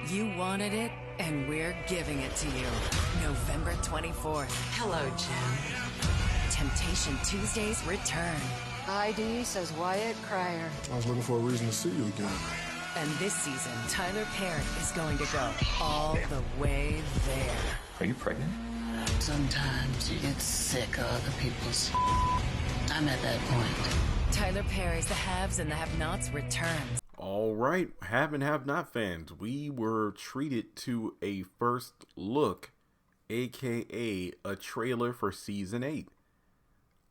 You wanted it, and we're giving it to you. November 24th. Hello, Jim. Temptation Tuesdays return. ID says Wyatt Cryer. I was looking for a reason to see you again. And this season, Tyler Perry is going to go all the way there. Are you pregnant? Sometimes you get sick of other people's. I'm at that point. Tyler Perry's The Haves and the Have-Nots returns. All right, have and have not fans, we were treated to a first look, aka a trailer for season 8.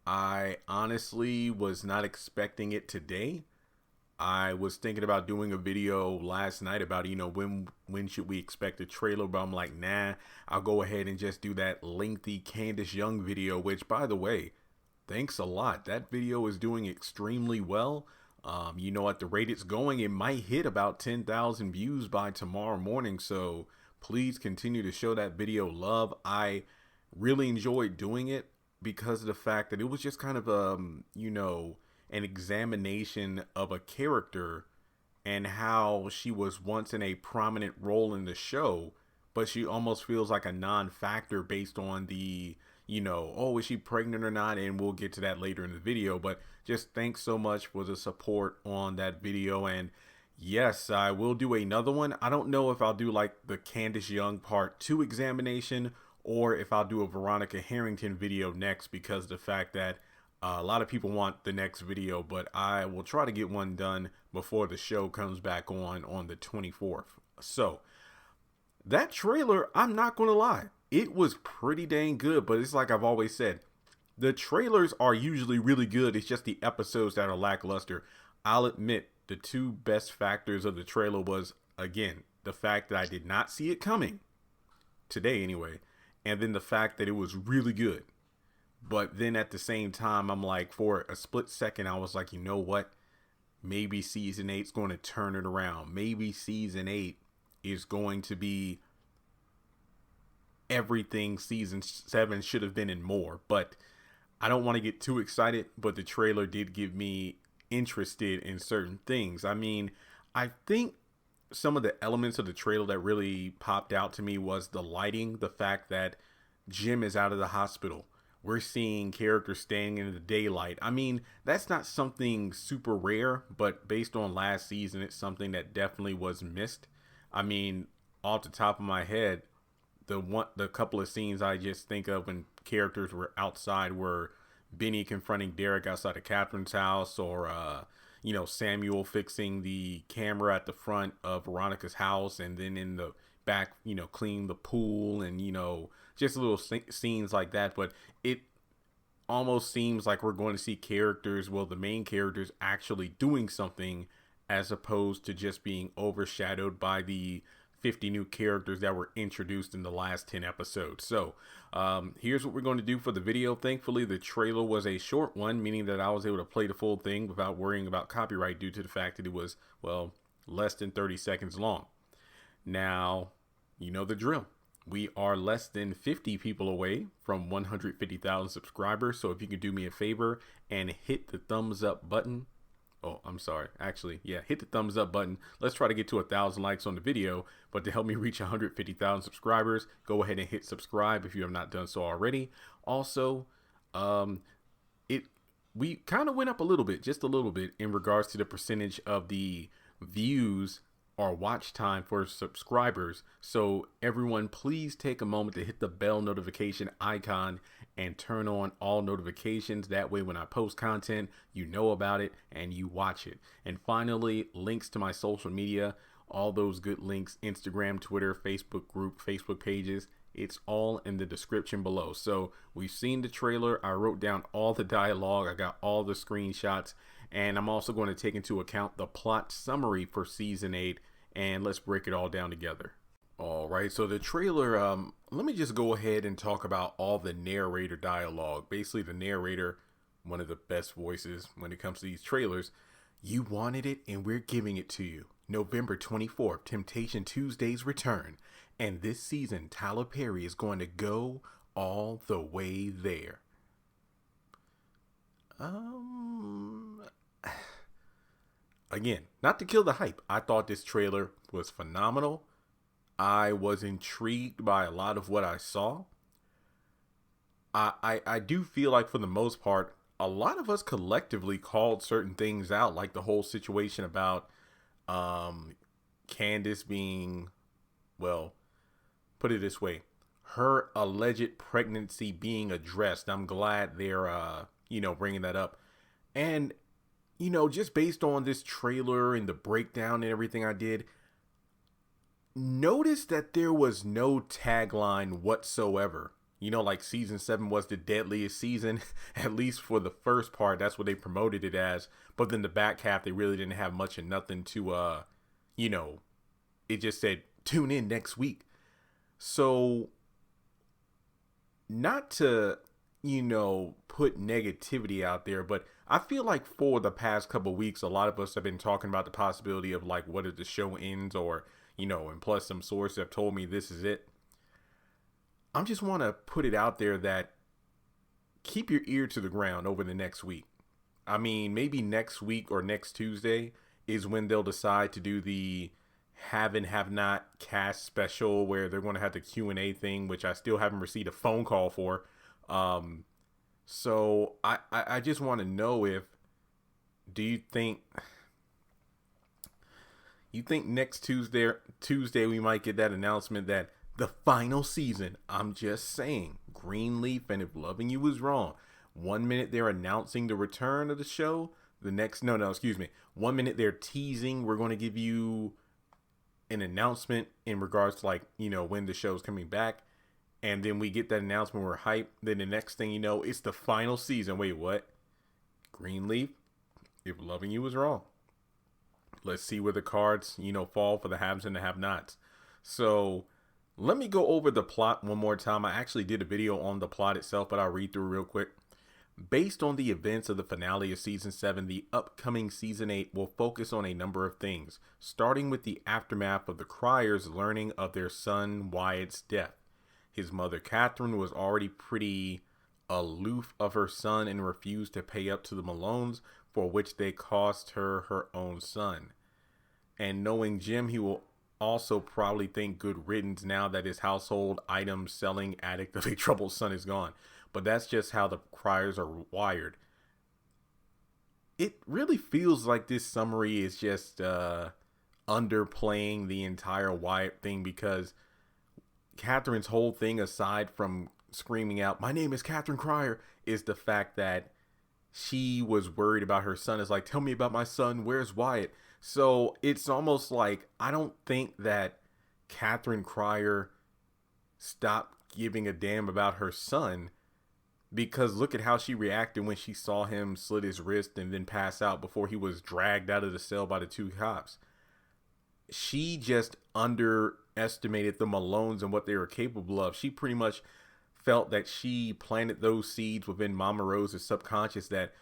I honestly was not expecting it today. I was thinking about doing a video last night about, when should we expect a trailer, but I'm like, nah, I'll go ahead and just do that lengthy Candace Young video, which, by the way, thanks a lot. That video is doing extremely well. At the rate it's going, it might hit about 10,000 views by tomorrow morning. So please continue to show that video love. I really enjoyed doing it because of the fact that it was just kind of, an examination of a character and how she was once in a prominent role in the show, but she almost feels like a non-factor based on the, is she pregnant or not? And we'll get to that later in the video. But just thanks so much for the support on that video. And yes, I will do another one. I don't know if I'll do like the Candace Young part 2 examination or if I'll do a Veronica Harrington video next, because of the fact that a lot of people want the next video, but I will try to get one done before the show comes back on the 24th. So that trailer, I'm not going to lie, it was pretty dang good, but it's like I've always said, the trailers are usually really good. It's just the episodes that are lackluster. I'll admit the 2 best factors of the trailer was, again, the fact that I did not see it coming today anyway, and then the fact that it was really good. But then at the same time, I'm like, for a split second, I was like, you know what? Maybe season 8's going to turn it around. Maybe season 8 is going to be everything season 7 should have been and more. But I don't want to get too excited, but the trailer did get me interested in certain things. I mean, I think some of the elements of the trailer that really popped out to me was the lighting, the fact that Jim is out of the hospital. We're seeing characters standing in the daylight. I mean, that's not something super rare, but based on last season, it's something that definitely was missed. I mean, off the top of my head, the couple of scenes I just think of when characters were outside were Benny confronting Derek outside of Catherine's house, or Samuel fixing the camera at the front of Veronica's house, and then in the back, cleaning the pool, and just little scenes like that. But it almost seems like we're going to see characters, the main characters, actually doing something, as opposed to just being overshadowed by the 50 new characters that were introduced in the last 10 episodes. So here's what we're going to do for the video. Thankfully, the trailer was a short one, meaning that I was able to play the full thing without worrying about copyright due to the fact that it was, less than 30 seconds long. Now, you know the drill. We are less than 50 people away from 150,000 subscribers. So if you can do me a favor and hit the thumbs up button. Oh, I'm sorry. Actually, yeah, hit the thumbs up button. Let's try to get to 1,000 likes on the video. But to help me reach 150,000 subscribers, go ahead and hit subscribe if you have not done so already. Also, we kind of went up a little bit, just a little bit, in regards to the percentage of the views or watch time for subscribers. So everyone, please take a moment to hit the bell notification icon and turn on all notifications. That way, when I post content, you know about it and you watch it. And finally, links to my social media, all those good links, Instagram, Twitter, Facebook group, Facebook pages. It's all in the description below. So we've seen the trailer. I wrote down all the dialogue. I got all the screenshots, and I'm also going to take into account the plot summary for season 8. And let's break it all down together. All right, so the trailer, let me just go ahead and talk about all the narrator dialogue. Basically, the narrator, one of the best voices when it comes to these trailers. You wanted it, and we're giving it to you. November 24th, Temptation Tuesdays return. And this season, Tyler Perry is going to go all the way there. Again, not to kill the hype, I thought this trailer was phenomenal. I was intrigued by a lot of what I saw. I do feel like for the most part, a lot of us collectively called certain things out, like the whole situation about Candace being, well, put it this way, her alleged pregnancy being addressed. I'm glad they're bringing that up. And just based on this trailer and the breakdown and everything I did, notice that there was no tagline whatsoever. Like season 7 was the deadliest season, at least for the first part. That's what they promoted it as. But then the back half, they really didn't have much of nothing to, it just said, tune in next week. So, not to, put negativity out there, but I feel like for the past couple weeks, a lot of us have been talking about the possibility of like, what if the show ends, or, and plus some sources have told me this is it. I just want to put it out there that keep your ear to the ground over the next week. I mean, maybe next week or next Tuesday is when they'll decide to do the have and have not cast special, where they're going to have the Q&A thing, which I still haven't received a phone call for. So I just want to know do you think next Tuesday we might get that announcement that the final season, I'm just saying, Greenleaf and If Loving You Was Wrong. 1 minute they're announcing the return of the show. The next, excuse me. 1 minute they're teasing, we're going to give you an announcement in regards to when the show's coming back. And then we get that announcement, we're hyped. Then the next thing you know, it's the final season. Wait, what? Greenleaf, If Loving You Was Wrong. Let's see where the cards, fall for the haves and the have-nots. So let me go over the plot one more time. I actually did a video on the plot itself, but I'll read through real quick. Based on the events of the finale of Season 7, the upcoming Season 8 will focus on a number of things, starting with the aftermath of the Criers learning of their son Wyatt's death. His mother, Catherine, was already pretty aloof of her son and refused to pay up to the Malones, for which they cost her own son. And knowing Jim, he will also probably think good riddance now that his household item selling addict of a troubled son is gone. But that's just how the Criers are wired. It really feels like this summary is just underplaying the entire Wyatt thing, because Catherine's whole thing, aside from screaming out, "My name is Catherine Crier," is the fact that she was worried about her son. It's like, tell me about my son. Where's Wyatt? So it's almost like, I don't think that Catherine Crier stopped giving a damn about her son, because look at how she reacted when she saw him slit his wrist and then pass out before he was dragged out of the cell by the 2 cops. She just underestimated the Malones and what they were capable of. She pretty much felt that she planted those seeds within Mama Rose's subconscious that,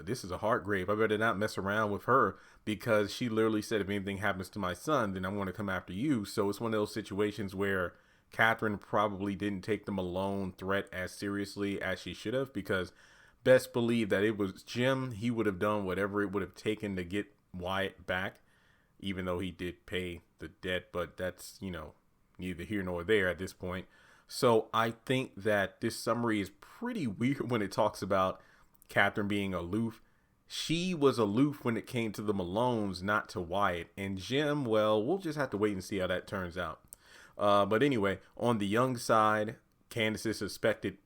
this is a heart grave. I better not mess around with her, because she literally said, if anything happens to my son, then I'm going to come after you. So it's one of those situations where Catherine probably didn't take the Malone threat as seriously as she should have, because best believe that it was Jim. He would have done whatever it would have taken to get Wyatt back, even though he did pay the debt, but that's, neither here nor there at this point. So I think that this summary is pretty weird when it talks about Catherine being aloof. She was aloof when it came to the Malones, not to Wyatt. And Jim, well, we'll just have to wait and see how that turns out. But anyway, on the young side, Candace's suspected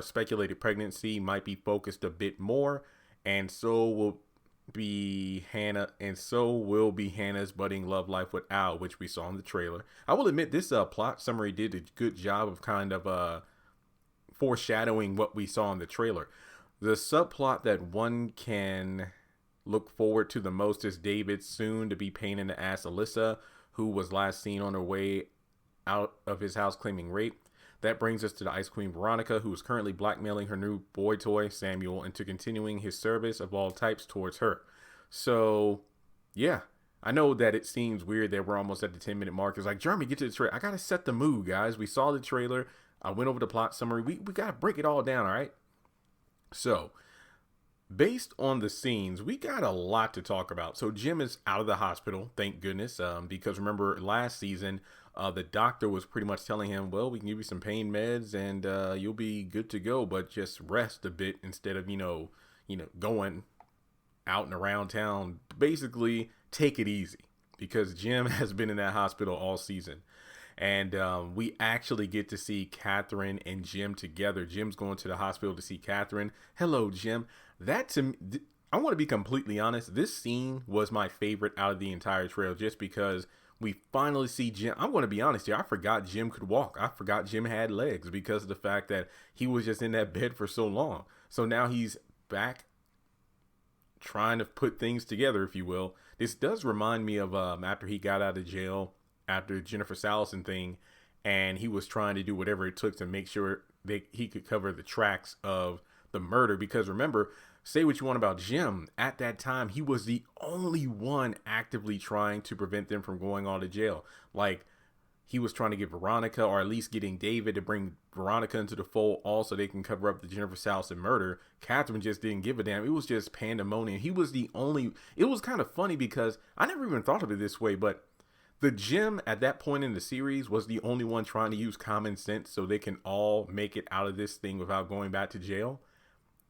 speculated pregnancy might be focused a bit more, and so will be Hannah's budding love life with Al, which we saw in the trailer. I will admit this plot summary did a good job of kind of foreshadowing what we saw in the trailer. The subplot that one can look forward to the most is David's soon to be pain in the ass Alyssa, who was last seen on her way out of his house claiming rape. That brings us to the Ice Queen Veronica, who is currently blackmailing her new boy toy, Samuel, into continuing his service of all types towards her. So, yeah, I know that it seems weird that we're almost at the 10-minute mark. It's like, Jeremy, get to the trailer. I got to set the mood, guys. We saw the trailer. I went over the plot summary. We got to break it all down, all right? So, based on the scenes, we got a lot to talk about. So Jim is out of the hospital, thank goodness, because remember last season, the doctor was pretty much telling him, well, we can give you some pain meds and you'll be good to go, but just rest a bit instead of, going out and around town. Basically, take it easy, because Jim has been in that hospital all season. And we actually get to see Catherine and Jim together. Jim's going to the hospital to see Catherine. Hello, Jim. That, to me, I want to be completely honest, this scene was my favorite out of the entire trail, just because we finally see Jim. I'm going to be honest here. I forgot Jim could walk. I forgot Jim had legs because of the fact that he was just in that bed for so long. So now he's back trying to put things together, if you will. This does remind me of after he got out of jail, after Jennifer Salison thing, and he was trying to do whatever it took to make sure that he could cover the tracks of the murder. Because remember, say what you want about Jim, at that time, he was the only one actively trying to prevent them from going on to jail. Like, he was trying to get Veronica, or at least getting David to bring Veronica into the fold also they can cover up the Jennifer Salison murder. Catherine just didn't give a damn. It was just pandemonium. He was the only... It was kind of funny because I never even thought of it this way, but the Jim at that point in the series was the only one trying to use common sense so they can all make it out of this thing without going back to jail.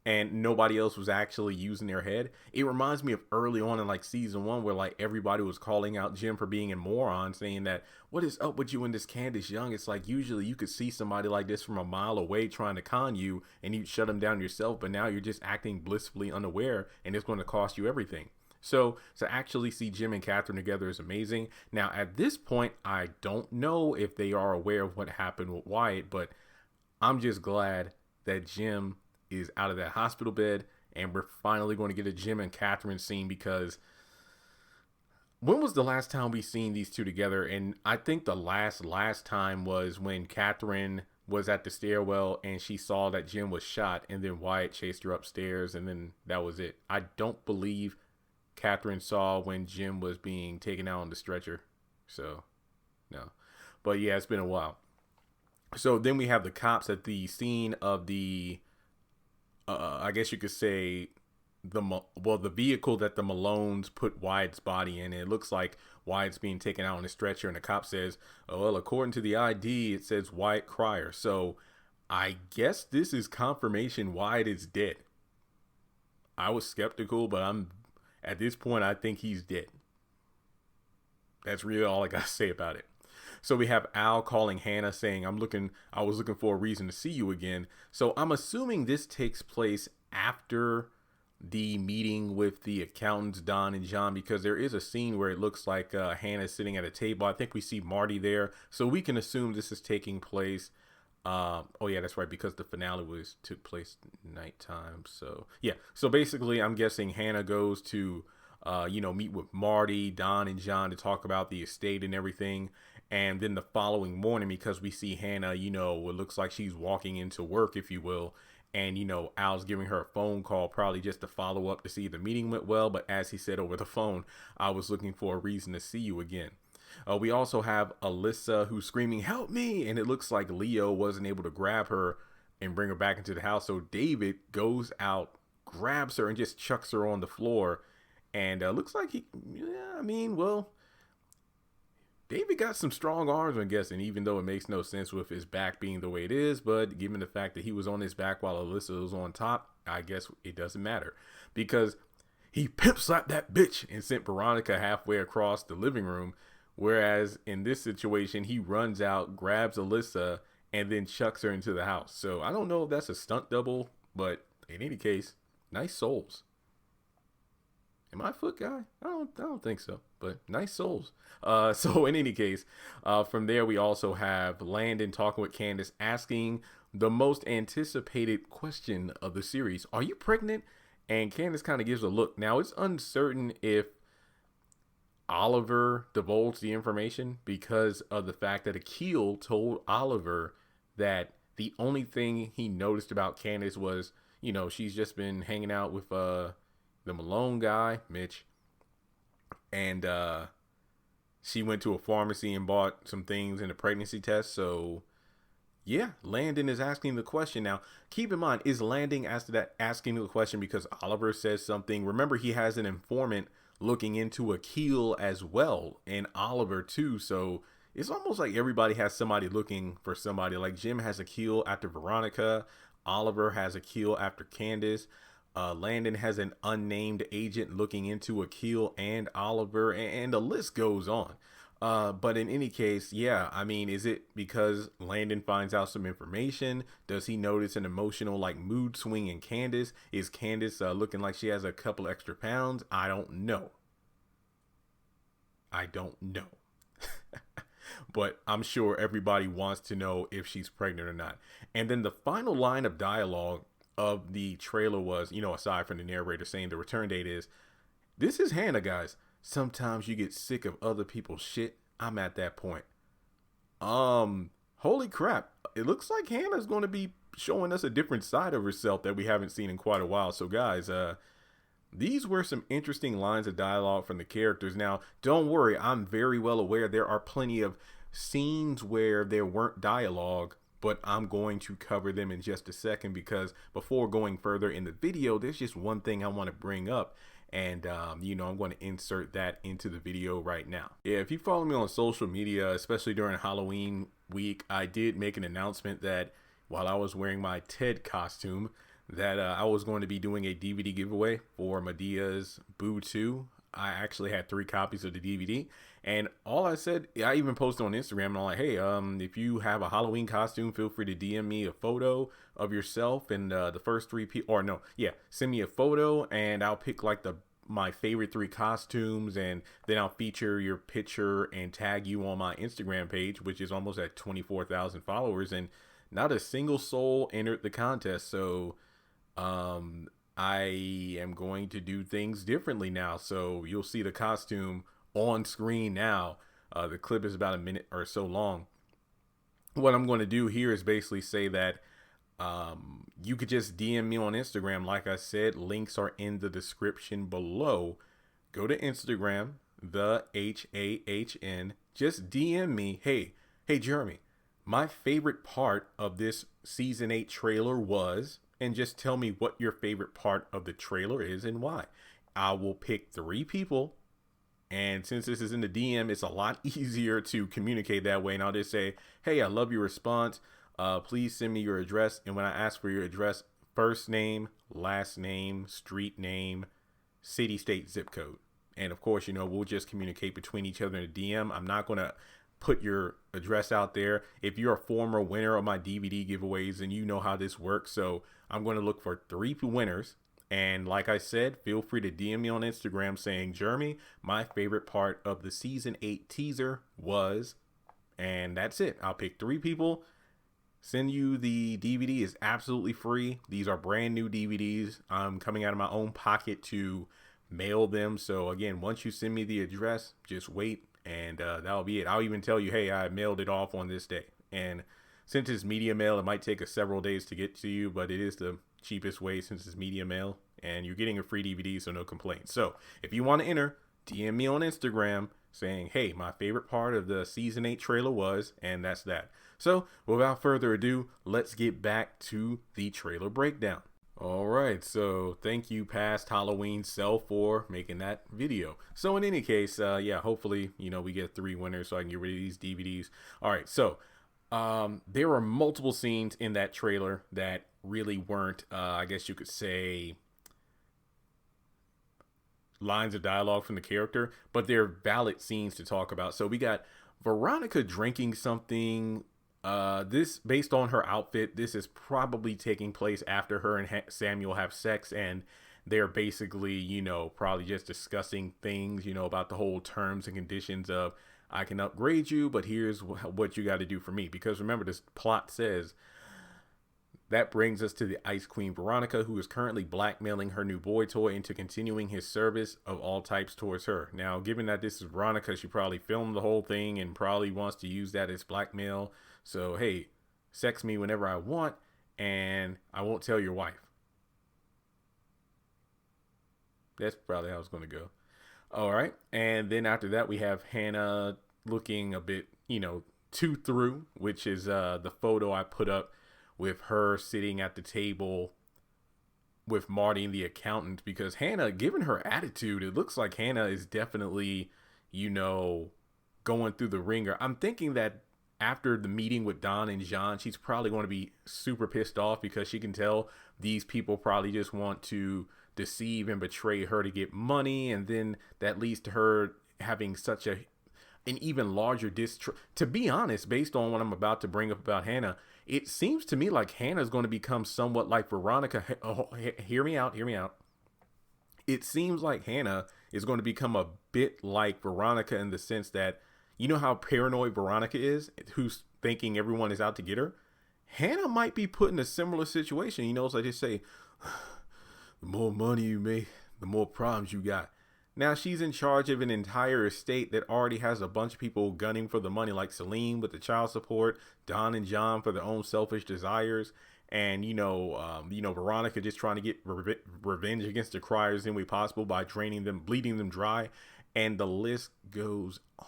And nobody else was actually using their head. It reminds me of early on in like season 1 where like everybody was calling out Jim for being a moron, saying that, what is up with you and this Candace Young? It's like usually you could see somebody like this from a mile away trying to con you and you'd shut them down yourself. But now you're just acting blissfully unaware and it's going to cost you everything. So to actually see Jim and Catherine together is amazing. Now, at this point, I don't know if they are aware of what happened with Wyatt, but I'm just glad that Jim is out of that hospital bed and we're finally going to get a Jim and Catherine scene, because when was the last time we seen these two together? And I think the last time was when Catherine was at the stairwell and she saw that Jim was shot and then Wyatt chased her upstairs and then that was it. I don't believe Catherine saw when Jim was being taken out on the stretcher. So, no. But yeah, it's been a while. So then we have the cops at the scene of the, I guess you could say, the vehicle that the Malones put Wyatt's body in. And it looks like Wyatt's being taken out on a stretcher. And the cop says, oh, well, according to the ID, it says Wyatt Cryer. So I guess this is confirmation Wyatt is dead. I was skeptical, but at this point, I think he's dead. That's really all I got to say about it. So we have Al calling Hannah saying, I was looking for a reason to see you again. So I'm assuming this takes place after the meeting with the accountants, Don and John, because there is a scene where it looks like Hannah's sitting at a table. I think we see Marty there. So we can assume this is taking place. Oh yeah, that's right, because the finale took place nighttime. So yeah, so basically I'm guessing Hannah goes to meet with Marty, Don, and John to talk about the estate and everything. And then the following morning, because we see Hannah, it looks like she's walking into work, if you will. And, Al's giving her a phone call, probably just to follow up to see if the meeting went well. But as he said over the phone, I was looking for a reason to see you again. We also have Alyssa, who's screaming, help me. And it looks like Leo wasn't able to grab her and bring her back into the house. So David goes out, grabs her, and just chucks her on the floor. And looks like David got some strong arms, I'm guessing, even though it makes no sense with his back being the way it is. But given the fact that he was on his back while Alyssa was on top, I guess it doesn't matter, because he pimp slapped that bitch and sent Veronica halfway across the living room. Whereas in this situation, he runs out, grabs Alyssa, and then chucks her into the house. So I don't know if that's a stunt double, but in any case, nice souls. Am I a foot guy? I don't think so, but nice souls. So in any case, from there we also have Landon talking with Candace, asking the most anticipated question of the series: are you pregnant? And Candace kind of gives a look. Now it's uncertain if Oliver divulged the information, because of the fact that Akil told Oliver that the only thing he noticed about Candace was, she's just been hanging out with the Malone guy, Mitch, and she went to a pharmacy and bought some things in a pregnancy test. So yeah, Landon is asking the question. Now keep in mind, is Landon asking the question because Oliver says something? Remember, he has an informant looking into Akil as well, and Oliver too. So it's almost like everybody has somebody looking for somebody. Like Jim has a kill after Veronica. Oliver has a kill after Candace. Landon has an unnamed agent looking into Akil and Oliver, and the list goes on. But in any case, yeah, I mean, is it because Landon finds out some information? Does he notice an emotional like mood swing in Candace? Is Candace looking like she has a couple extra pounds? I don't know. I don't know. But I'm sure everybody wants to know if she's pregnant or not. And then the final line of dialogue of the trailer was, you know, aside from the narrator saying the return date is, this is Hannah, guys. Sometimes you get sick of other people's shit. I'm at that point. Holy crap. It looks like Hannah's going to be showing us a different side of herself that we haven't seen in quite a while. So guys, these were some interesting lines of dialogue from the characters. Now, don't worry. I'm very well aware there are plenty of scenes where there weren't dialogue, but I'm going to cover them in just a second, because before going further in the video, there's just one thing I want to bring up. And, you know, I'm going to insert that into the video right now. Yeah, if you follow me on social media, especially during Halloween week, I did make an announcement that while I was wearing my Ted costume, that I was going to be doing a DVD giveaway for Medea's Boo 2. I actually had 3 copies of the DVD, and all I said, I even posted on Instagram, and I'm like, hey, if you have a Halloween costume, feel free to DM me a photo of yourself and the first 3 people, or no, yeah, send me a photo, and I'll pick like my favorite 3 costumes, and then I'll feature your picture and tag you on my Instagram page, which is almost at 24,000 followers, and not a single soul entered the contest. So I am going to do things differently now. So you'll see the costume on screen now. The clip is about a minute or so long. What I'm going to do here is basically say that you could just DM me on Instagram. Like I said, links are in the description below. Go to Instagram, the HAHN. Just DM me. Hey, Jeremy, my favorite part of this season 8 trailer was, and just tell me what your favorite part of the trailer is and why. I will pick 3 people. And since this is in the DM, it's a lot easier to communicate that way. And I'll just say, hey, I love your response. Please send me your address. And when I ask for your address, first name, last name, street name, city, state, zip code. And of course, you know, we'll just communicate between each other in a DM. I'm not going to put your address out there. If you're a former winner of my DVD giveaways, then you know how this works. So I'm going to look for 3 winners. And like I said, feel free to DM me on Instagram saying, Jeremy, my favorite part of the season 8 teaser was, and that's it. I'll pick 3 people. Send you the DVD. Is absolutely free. These are brand new DVDs. I'm coming out of my own pocket to mail them. So again, once you send me the address, just wait, and that'll be it. I'll even tell you, hey, I mailed it off on this day. And since it's media mail, it might take us several days to get to you, but it is the cheapest way since it's media mail, and you're getting a free DVD, so no complaints. So if you want to enter, DM me on Instagram saying, hey, my favorite part of the season 8 trailer was, and that's that. So without further ado, let's get back to the trailer breakdown. All right, so thank you, past Halloween self, for making that video. So in any case, yeah, hopefully, you know, we get 3 winners so I can get rid of these DVDs. All right, so there were multiple scenes in that trailer that really weren't, I guess you could say, lines of dialogue from the character, but they're valid scenes to talk about. So we got Veronica drinking something. This, based on her outfit, this is probably taking place after her and Samuel have sex, and they're basically, you know, probably just discussing things, you know, about the whole terms and conditions of, I can upgrade you, but here's what you got to do for me. Because remember, this plot says, that brings us to the Ice Queen Veronica, who is currently blackmailing her new boy toy into continuing his service of all types towards her. Now, given that this is Veronica, she probably filmed the whole thing and probably wants to use that as blackmail. So, hey, sex me whenever I want, and I won't tell your wife. That's probably how it's going to go. All right. And then after that, we have Hannah looking a bit, you know, too through, which is the photo I put up with her sitting at the table with Marty, the accountant, because Hannah, given her attitude, it looks like Hannah is definitely, you know, going through the ringer. I'm thinking that after the meeting with Don and John, she's probably going to be super pissed off because she can tell these people probably just want to deceive and betray her to get money. And then that leads to her having such an even larger distrust. To be honest, based on what I'm about to bring up about Hannah, it seems to me like Hannah is going to become somewhat like Veronica. Hear me out. It seems like Hannah is going to become a bit like Veronica in the sense that, you know how paranoid Veronica is, who's thinking everyone is out to get her? Hannah might be put in a similar situation. You know, it's like they say, the more money you make, the more problems you got. Now she's in charge of an entire estate that already has a bunch of people gunning for the money, like Celine with the child support, Don and John for their own selfish desires, and Veronica just trying to get revenge against the Criers any way possible by draining them, bleeding them dry, and the list goes on.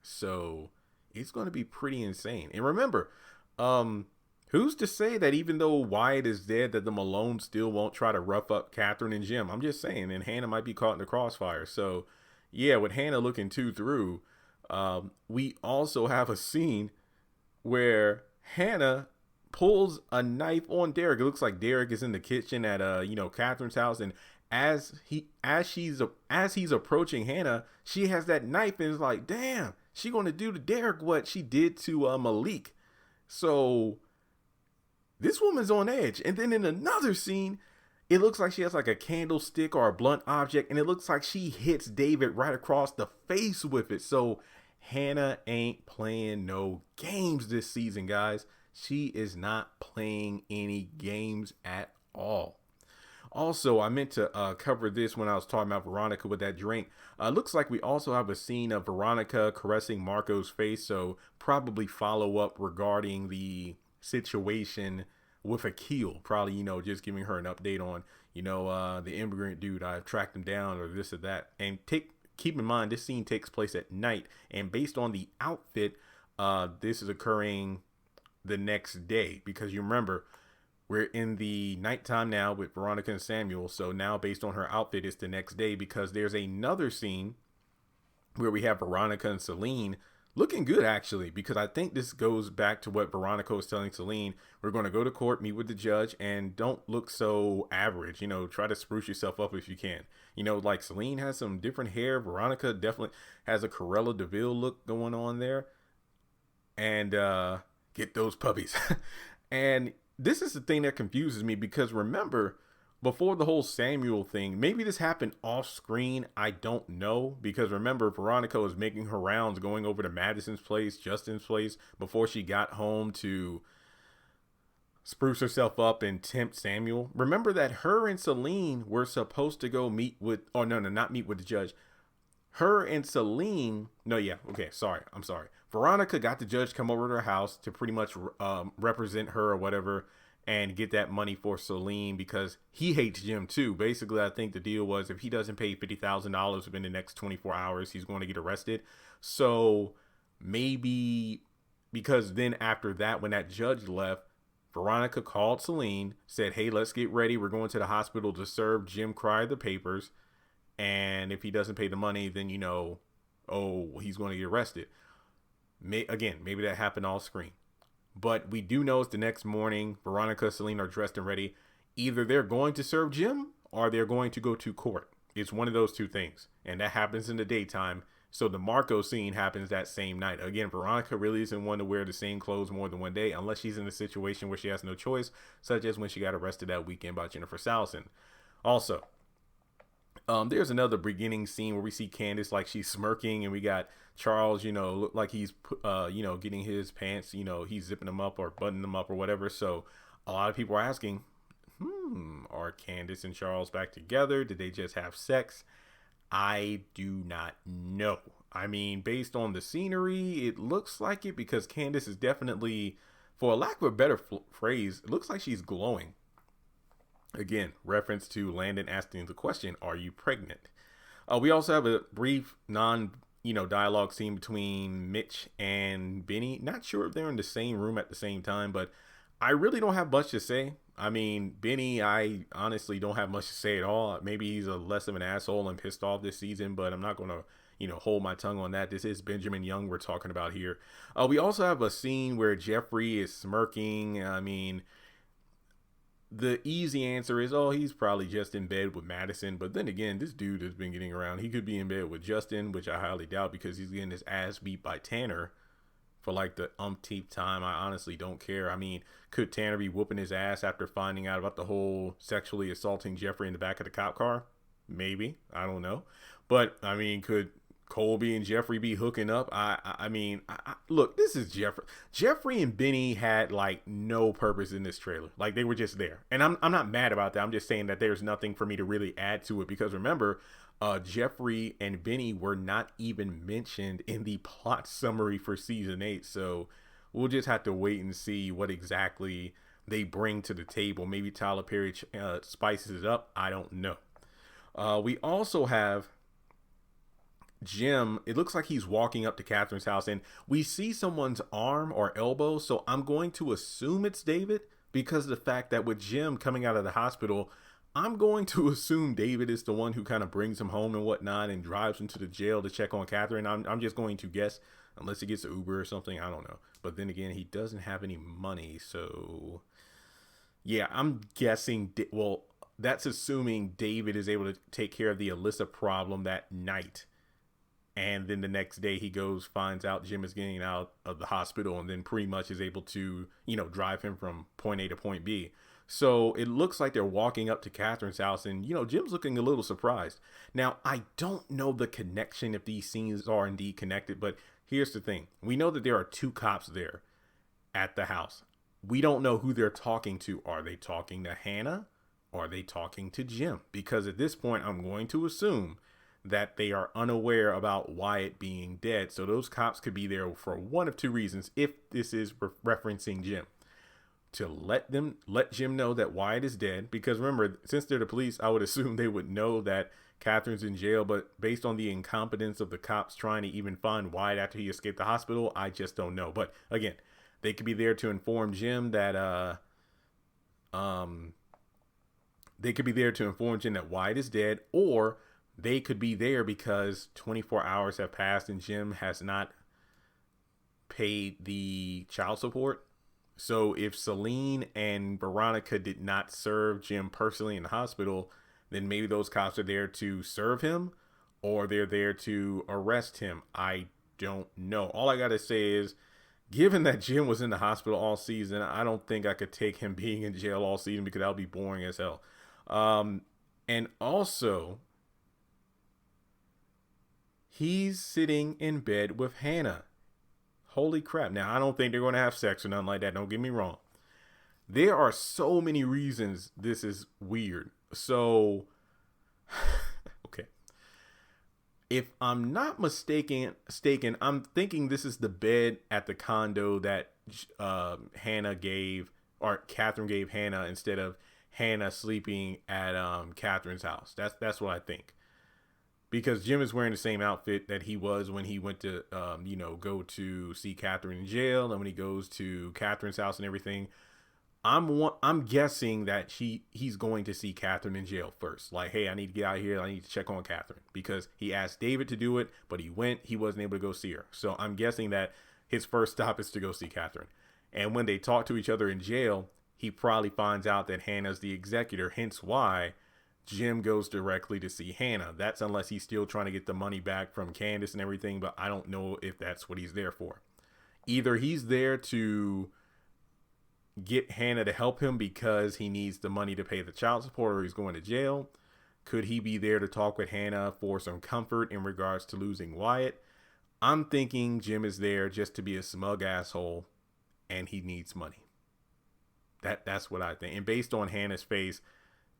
So it's going to be pretty insane. And remember, who's to say that even though Wyatt is dead, that the Malones still won't try to rough up Catherine and Jim? I'm just saying, and Hannah might be caught in the crossfire. So yeah, with Hannah looking too through, we also have a scene where Hannah pulls a knife on Derek. It looks like Derek is in the kitchen at Catherine's house, and as he's approaching Hannah, she has that knife and is like, damn, she gonna do to Derek what she did to Malik. So this woman's on edge. And then in another scene, it looks like she has like a candlestick or a blunt object, and it looks like she hits David right across the face with it. So Hannah ain't playing no games this season, guys. She is not playing any games at all. Also, I meant to cover this when I was talking about Veronica with that drink. Looks like we also have a scene of Veronica caressing Marco's face, so probably follow up regarding the situation with Akil. Probably, just giving her an update on, the immigrant dude. I've tracked him down, or this or that. And keep in mind, this scene takes place at night, and based on the outfit, this is occurring the next day, because you remember, we're in the nighttime now with Veronica and Samuel. So now based on her outfit, it's the next day, because there's another scene where we have Veronica and Celine looking good, actually, because I think this goes back to what Veronica was telling Celine. We're going to go to court, meet with the judge, and don't look so average. Try to spruce yourself up if you can. Like Celine has some different hair. Veronica definitely has a Cruella de Vil look going on there. And get those puppies. And this is the thing that confuses me, because remember, before the whole Samuel thing, maybe this happened off screen, I don't know, because remember, Veronica was making her rounds going over to Madison's place, Justin's place, before she got home to spruce herself up and tempt Samuel. Remember that her and Celine were supposed to go meet with, oh no, not meet with the judge. Her and Celine, I'm sorry. Veronica got the judge come over to her house to pretty much represent her or whatever, and get that money for Celine, because he hates Jim too. Basically, I think the deal was if he doesn't pay $50,000 within the next 24 hours, he's going to get arrested. So maybe because then after that, when that judge left, Veronica called Celine, said, hey, let's get ready. We're going to the hospital to serve Jim Cryer the papers. And if he doesn't pay the money, then, he's going to get arrested. Maybe that happened off screen. But we do know it's the next morning. Veronica and Celine are dressed and ready. Either they're going to serve Jim or they're going to go to court. It's one of those two things. And that happens in the daytime. So the Marco scene happens that same night. Again, Veronica really isn't one to wear the same clothes more than one day, unless she's in a situation where she has no choice, such as when she got arrested that weekend by Jennifer Salison. Also, there's another beginning scene where we see Candace like she's smirking, and we got Charles, look like he's, getting his pants, he's zipping them up or buttoning them up or whatever. So a lot of people are asking, are Candace and Charles back together? Did they just have sex? I do not know. I mean, based on the scenery, it looks like it, because Candace is definitely, for a lack of a better phrase, it looks like she's glowing. Again, reference to Landon asking the question, are you pregnant? We also have a brief dialogue scene between Mitch and Benny. Not sure if they're in the same room at the same time, but I really don't have much to say. I mean, Benny, I honestly don't have much to say at all. Maybe he's less of an asshole and pissed off this season, but I'm not going to, hold my tongue on that. This is Benjamin Young we're talking about here. We also have a scene where Jeffrey is smirking. I mean, the easy answer is, oh, he's probably just in bed with Madison. But then again, this dude has been getting around. He could be in bed with Justin, which I highly doubt because he's getting his ass beat by Tanner for like the umpteenth time. I honestly don't care. I mean, could Tanner be whooping his ass after finding out about the whole sexually assaulting Jeffrey in the back of the cop car? Maybe. I don't know. But, I mean, could Colby and Jeffrey be hooking up? I mean, look, this is Jeffrey. Jeffrey and Benny had like no purpose in this trailer. Like they were just there. And I'm not mad about that. I'm just saying that there's nothing for me to really add to it because remember, Jeffrey and Benny were not even mentioned in the plot summary for season 8. So we'll just have to wait and see what exactly they bring to the table. Maybe Tyler Perry spices it up. I don't know. We also have Jim. It looks like he's walking up to Catherine's house and we see someone's arm or elbow. So I'm going to assume it's David because of the fact that with Jim coming out of the hospital, I'm going to assume David is the one who kind of brings him home and whatnot and drives him to the jail to check on Catherine. I'm just going to guess unless he gets an Uber or something. I don't know. But then again, he doesn't have any money. So yeah, I'm guessing. Well, that's assuming David is able to take care of the Alyssa problem that night. And then the next day he goes, finds out Jim is getting out of the hospital and then pretty much is able to, drive him from point A to point B. So it looks like they're walking up to Catherine's house and, Jim's looking a little surprised. Now, I don't know the connection if these scenes are indeed connected, but here's the thing. We know that there are 2 cops there at the house. We don't know who they're talking to. Are they talking to Hannah? Or are they talking to Jim? Because at this point, I'm going to assume that they are unaware about Wyatt being dead. So those cops could be there for one of 2 reasons if this is referencing Jim. To let Jim know that Wyatt is dead. Because remember, since they're the police, I would assume they would know that Catherine's in jail. But based on the incompetence of the cops trying to even find Wyatt after he escaped the hospital, I just don't know. But again, they could be there to inform Jim that Wyatt is dead, or they could be there because 24 hours have passed and Jim has not paid the child support. So if Celine and Veronica did not serve Jim personally in the hospital, then maybe those cops are there to serve him or they're there to arrest him. I don't know. All I got to say is, given that Jim was in the hospital all season, I don't think I could take him being in jail all season because that would be boring as hell. And also, he's sitting in bed with Hannah. Holy crap. Now, I don't think they're going to have sex or nothing like that. Don't get me wrong. There are so many reasons this is weird. So, okay. If I'm not mistaken, I'm thinking this is the bed at the condo that Hannah gave, or Catherine gave Hannah instead of Hannah sleeping at Catherine's house. That's what I think. Because Jim is wearing the same outfit that he was when he went to, go to see Catherine in jail, and when he goes to Catherine's house and everything. I'm guessing that he's going to see Catherine in jail first. Like, hey, I need to get out of here. I need to check on Catherine because he asked David to do it, but he wasn't able to go see her. So I'm guessing that his first stop is to go see Catherine. And when they talk to each other in jail, he probably finds out that Hannah's the executor, hence why Jim goes directly to see Hannah. That's unless he's still trying to get the money back from Candace and everything, but I don't know if that's what he's there for. Either he's there to get Hannah to help him because he needs the money to pay the child support or he's going to jail. Could he be there to talk with Hannah for some comfort in regards to losing Wyatt? I'm thinking Jim is there just to be a smug asshole and he needs money. That's what I think. And based on Hannah's face,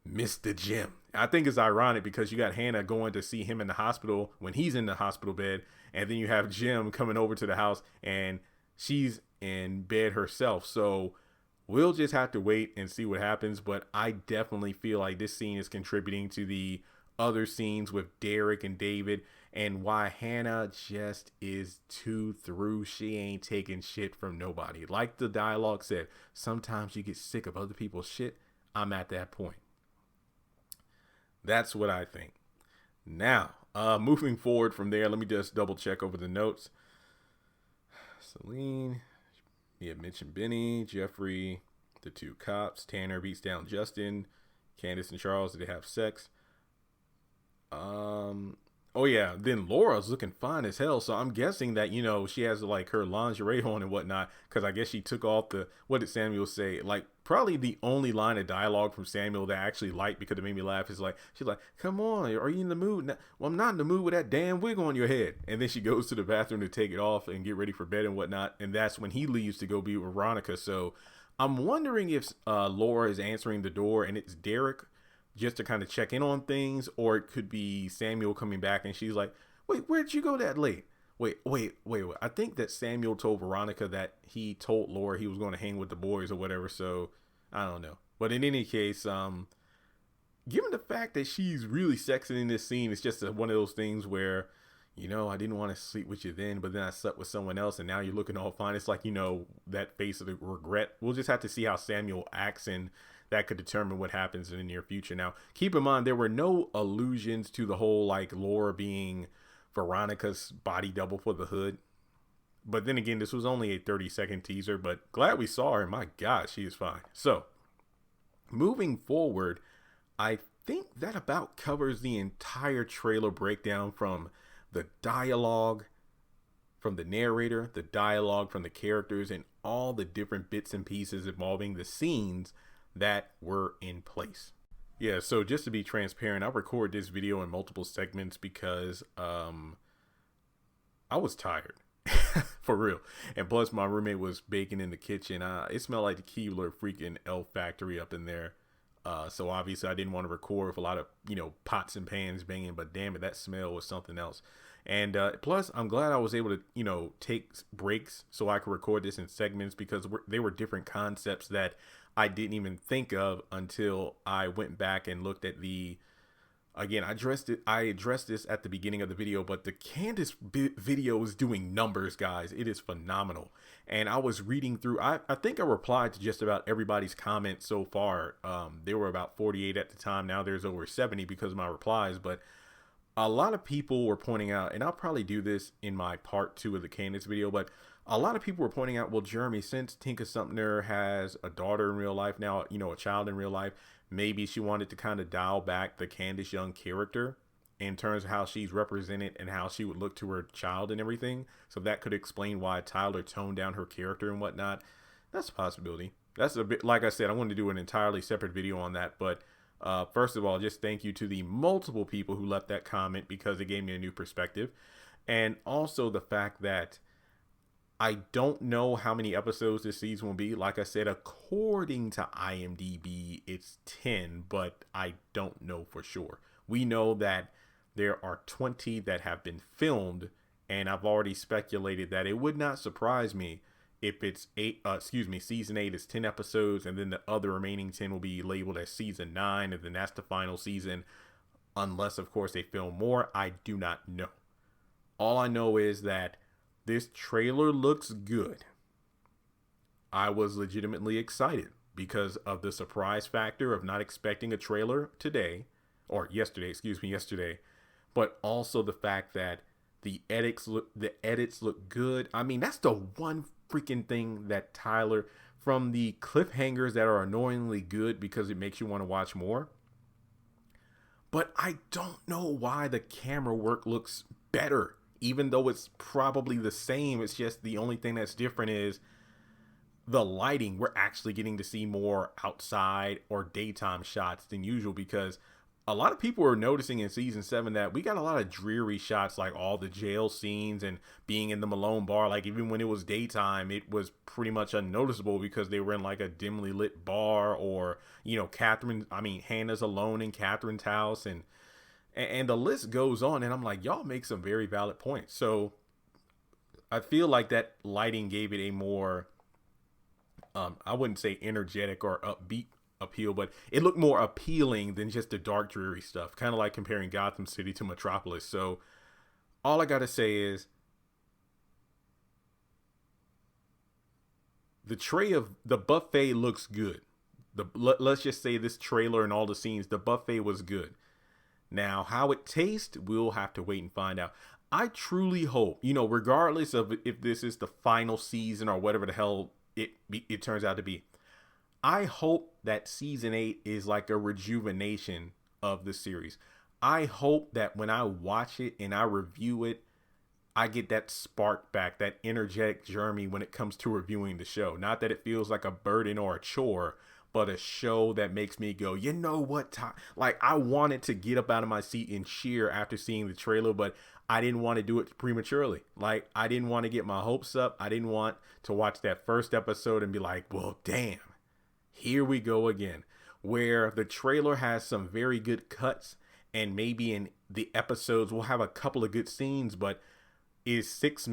Mr. Jim. I think it's ironic because you got Hannah going to see him in the hospital when he's in the hospital bed, and then you have Jim coming over to the house and she's in bed herself. So we'll just have to wait and see what happens. But I definitely feel like this scene is contributing to the other scenes with Derek and David and why Hannah just is too through. She ain't taking shit from nobody. Like the dialogue said, sometimes you get sick of other people's shit. I'm at that point. That's what I think. Now, Moving forward from there, let me just double check over the notes. Celine, we had mentioned Benny, Jeffrey, the two cops. Tanner beats down Justin. Candace and Charles, did they have sex? Oh yeah, then Laura's looking fine as hell, so I'm guessing that, you know, she has like her lingerie on and whatnot, because I guess she took off the, what did Samuel say? Like, probably the only line of dialogue from Samuel that I actually liked because it made me laugh is like, she's like, come on, are you in the mood? Well, I'm not in the mood with that damn wig on your head. And then she goes to the bathroom to take it off and get ready for bed and whatnot, and that's when he leaves to go be with Veronica. So I'm wondering if Laura is answering the door and it's Derek, just to kind of check in on things, or it could be Samuel coming back and she's like, wait, where'd you go that late? Wait. I think that Samuel told Veronica that he told Laura he was going to hang with the boys or whatever. So I don't know. But in any case, given the fact that she's really sexy in this scene, it's just one of those things where, you know, I didn't want to sleep with you then, but then I slept with someone else and now you're looking all fine. It's like, you know, that face of the regret. We'll just have to see how Samuel acts, and that could determine what happens in the near future. Now, keep in mind, there were no allusions to the whole, like, Laura being Veronica's body double for the hood. But then again, this was only a 30-second teaser, but glad we saw her. My God, she is fine. So, moving forward, I think that about covers the entire trailer breakdown, from the dialogue from the narrator, the dialogue from the characters, and all the different bits and pieces involving the scenes that were in place. Yeah, so just to be transparent, I record this video in multiple segments because I was tired. For real. And plus my roommate was baking in the kitchen. It smelled like the Keebler freaking Elf factory up in there. So obviously I didn't want to record with a lot of, you know, pots and pans banging, but damn it, that smell was something else. And plus I'm glad I was able to, you know, take breaks so I could record this in segments, because they were different concepts that I didn't even think of until I went back and looked at again, I addressed this at the beginning of the video, but the Candace video is doing numbers, guys. It is phenomenal. And I was reading through, I think I replied to just about everybody's comments so far. There were about 48 at the time. Now there's over 70 because of my replies, but a lot of people were pointing out, and I'll probably do this in my part 2 of the Candace video, but a lot of people were pointing out, well, Jeremy, since Tinka Sumner has a daughter in real life now, you know, a child in real life, maybe she wanted to kind of dial back the Candace Young character in terms of how she's represented and how she would look to her child and everything. So that could explain why Tyler toned down her character and whatnot. That's a possibility. That's a bit, like I said, I wanted to do an entirely separate video on that. But first of all, just thank you to the multiple people who left that comment, because it gave me a new perspective. And also the fact that I don't know how many episodes this season will be. Like I said, according to IMDb, it's 10, but I don't know for sure. We know that there are 20 that have been filmed, and I've already speculated that it would not surprise me if it's season 8 is 10 episodes, and then the other remaining 10 will be labeled as season 9, and then that's the final season, unless of course they film more. I do not know. All I know is that this trailer looks good. I was legitimately excited because of the surprise factor of not expecting a trailer yesterday, but also the fact that the edits look good. I mean, that's the one freaking thing that Tyler, from the cliffhangers that are annoyingly good because it makes you want to watch more. But I don't know why the camera work looks better. Even though it's probably the same, it's just the only thing that's different is the lighting. We're actually getting to see more outside or daytime shots than usual, because a lot of people were noticing in season 7 that we got a lot of dreary shots, like all the jail scenes and being in the Malone bar. Like even when it was daytime, it was pretty much unnoticeable because they were in like a dimly lit bar, or, you know, Hannah's alone in Catherine's house, and the list goes on, and I'm like, y'all make some very valid points. So I feel like that lighting gave it a more, I wouldn't say energetic or upbeat appeal, but it looked more appealing than just the dark, dreary stuff. Kind of like comparing Gotham City to Metropolis. So all I got to say is the buffet looks good. Let's just say this trailer and all the scenes, the buffet was good. Now, how it tastes, we'll have to wait and find out. I truly hope, regardless of if this is the final season or whatever the hell it turns out to be, I hope that season 8 is like a rejuvenation of the series. I hope that when I watch it and I review it, I get that spark back, that energetic Jeremy when it comes to reviewing the show. Not that it feels like a burden or a chore, but a show that makes me go, you know what? Like, I wanted to get up out of my seat and cheer after seeing the trailer, but I didn't want to do it prematurely. Like, I didn't want to get my hopes up. I didn't want to watch that first episode and be like, well, damn, here we go again. Where the trailer has some very good cuts, and maybe in the episodes we'll have a couple of good scenes, but is 6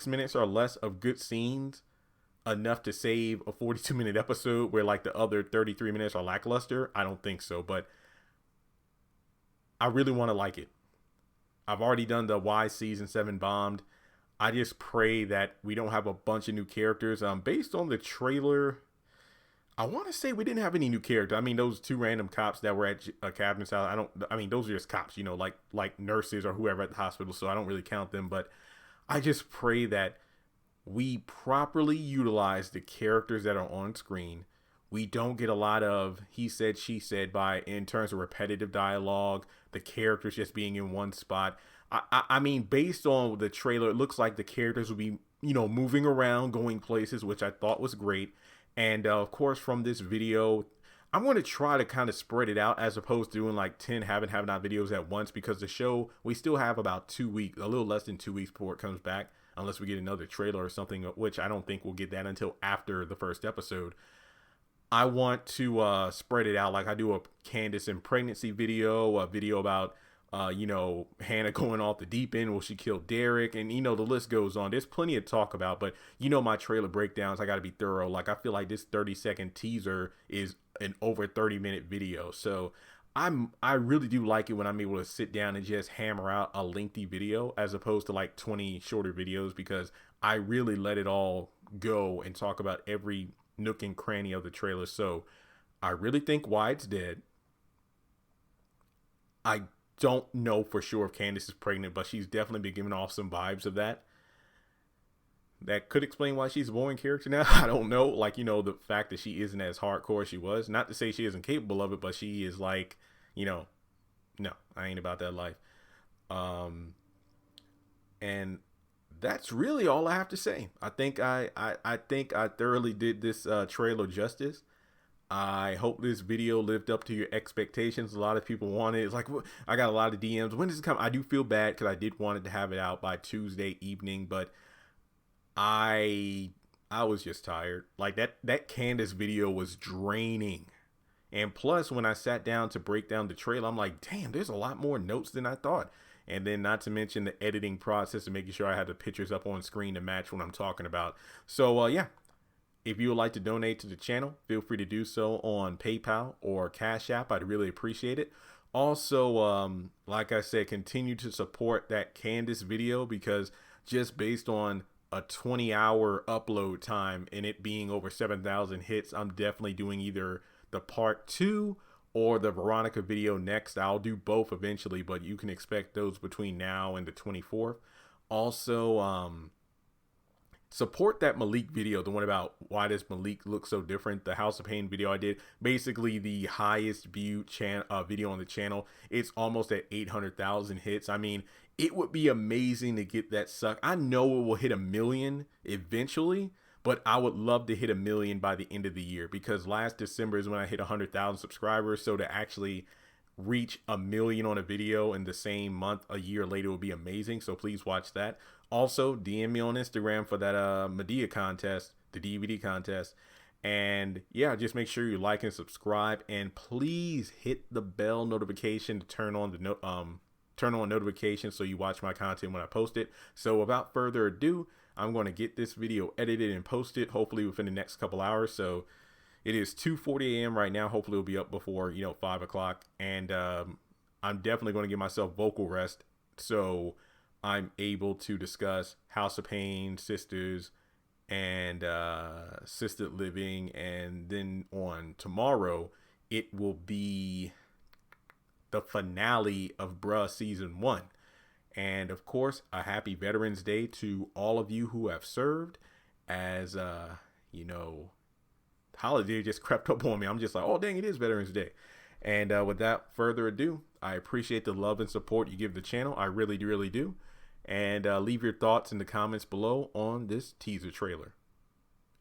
minutes or less of good scenes enough to save a 42-minute episode where like the other 33 minutes are lackluster? I don't think so, but I really want to like it. I've already done the why season 7 bombed. I just pray that we don't have a bunch of new characters. Based on the trailer, I want to say we didn't have any new characters. I mean, those 2 random cops that were at Carden's house, those are just cops, like nurses or whoever at the hospital, so I don't really count them, but I just pray that we properly utilize the characters that are on screen. We don't get a lot of he said, she said in terms of repetitive dialogue, the characters just being in one spot. I mean, based on the trailer, it looks like the characters will be, moving around, going places, which I thought was great. And of course, from this video, I'm going to try to kind of spread it out as opposed to doing like 10 have not videos at once, because the show, we still have about 2 weeks, a little less than 2 weeks before it comes back, unless we get another trailer or something, which I don't think we'll get that until after the first episode. I want to spread it out, like I do a Candace and pregnancy video, a video about Hannah going off the deep end. Will she kill Derek? And the list goes on. There's plenty to talk about, but my trailer breakdowns, I got to be thorough. Like, I feel like this 30-second teaser is an over 30-minute video. So I really do like it when I'm able to sit down and just hammer out a lengthy video as opposed to like 20 shorter videos, because I really let it all go and talk about every nook and cranny of the trailer. So I really think why it's dead. I don't know for sure if Candace is pregnant, but she's definitely been giving off some vibes of that. That could explain why she's a boring character now. I don't know. Like, the fact that she isn't as hardcore as she was. Not to say she isn't capable of it, but she is like, no, I ain't about that life. And that's really all I have to say. I think I thoroughly did this trailer justice. I hope this video lived up to your expectations. A lot of people want it. It's like, I got a lot of DMs. When does it come? I do feel bad because I did want it to have it out by Tuesday evening, but I was just tired. Like that Candace video was draining. And plus, when I sat down to break down the trailer, I'm like, damn, there's a lot more notes than I thought. And then not to mention the editing process and making sure I have the pictures up on screen to match what I'm talking about. So, yeah. If you would like to donate to the channel, feel free to do so on PayPal or Cash App. I'd really appreciate it. Also, like I said, continue to support that Candace video, because just based on a 20-hour upload time and it being over 7,000 hits, I'm definitely doing either the part 2 or the Veronica video next. I'll do both eventually, but you can expect those between now and the 24th. Also, support that Malik video, the one about why does Malik look so different, the House of Pain video I did. Basically the highest viewed video on the channel. It's almost at 800,000 hits. I mean, it would be amazing to get that suck. I know it will hit 1 million eventually, but I would love to hit 1 million by the end of the year, because last December is when I hit 100,000 subscribers. So to actually reach 1 million on a video in the same month a year later would be amazing. So please watch that. Also, DM me on Instagram for that Medea contest, the DVD contest. And yeah, just make sure you like and subscribe, and please hit the bell notification to turn on notifications so you watch my content when I post it. So without further ado, I'm going to get this video edited and posted hopefully within the next couple hours. So it is 2:40 a.m. right now. Hopefully it'll be up before 5 o'clock. And I'm definitely going to give myself vocal rest so I'm able to discuss House of Pain, Sisters, and Assisted Living. And then on tomorrow, it will be the finale of Bruh Season 1. And of course, a happy Veterans Day to all of you who have served. As, holiday just crept up on me. I'm just like, oh, dang, it is Veterans Day. And without further ado, I appreciate the love and support you give the channel. I really, really do. And leave your thoughts in the comments below on this teaser trailer.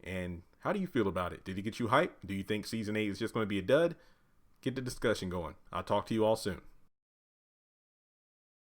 And how do you feel about it? Did it get you hyped? Do you think Season 8 is just going to be a dud? Get the discussion going. I'll talk to you all soon.